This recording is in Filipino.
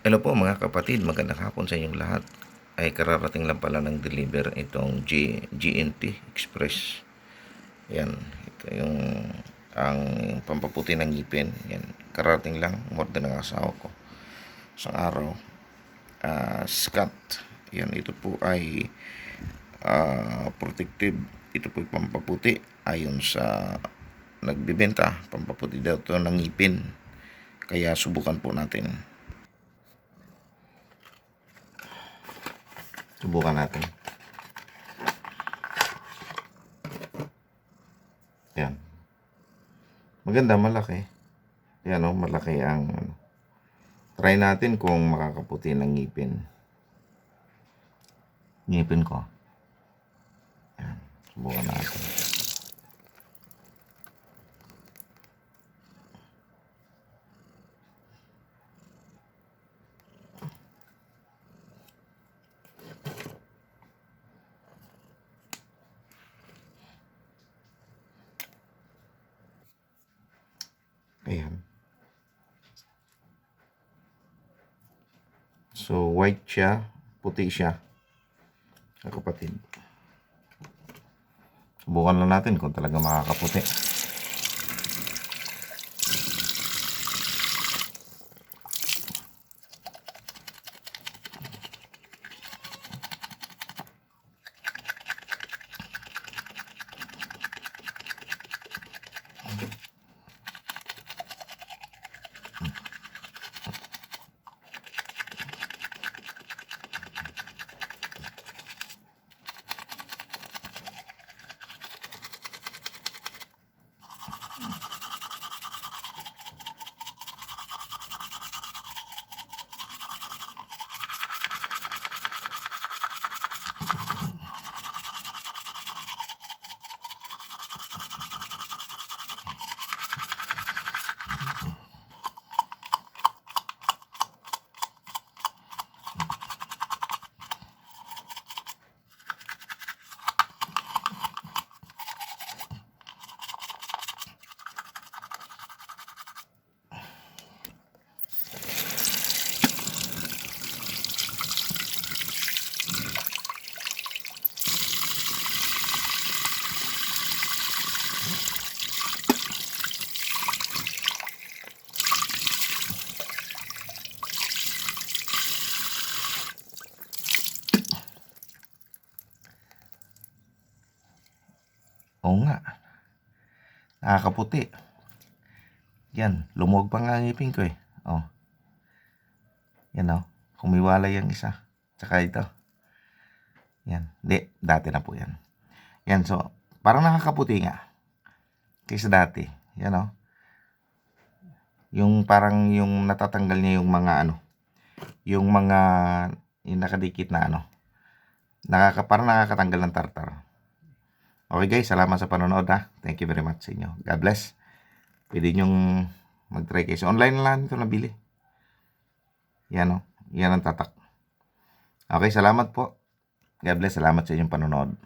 Hello po mga kapatid, magandang hapon sa inyong lahat. Ay kararating lang pala ng deliver itong GNT Express. Yan, ito yung ang pampaputi ng ngipin. Yan, kararating lang, order ng asawa ko. Sa araw, Scott. Yan, ito po ay protective. Ito po ay pampaputi ayon sa nagbibenta. Pampaputi daw ito ng ngipin. Kaya subukan po natin. Subukan natin. Yan. Maganda, malaki. Yan o, malaki ang try natin kung makakaputi ng ngipin. Ngipin ko. Yan. Subukan natin. Ayan. So, white siya, puti siya. Kapatid. Subukan lang natin kung talaga makakaputi. Oo nga. Nakakaputi. Yan, lumuwag pa nga ngipin ko eh. Oh. Yan oh. Kumiwalay yung isa. Tsaka ito. Yan. Di, dati na po yan. Yan, so, parang nakakaputi nga. Kaysa dati. Yan oh. Yung parang yung natatanggal niya yung mga yung mga yung nakadikit na parang nakakatanggal ng tartar. Okay guys, salamat sa panonood ha. Thank you very much sa inyo. God bless. Pwede nyong mag-try kayo. So, online lang ito nabili. Yan o. Yan ang tatak. Okay, salamat po. God bless. Salamat sa inyong panonood.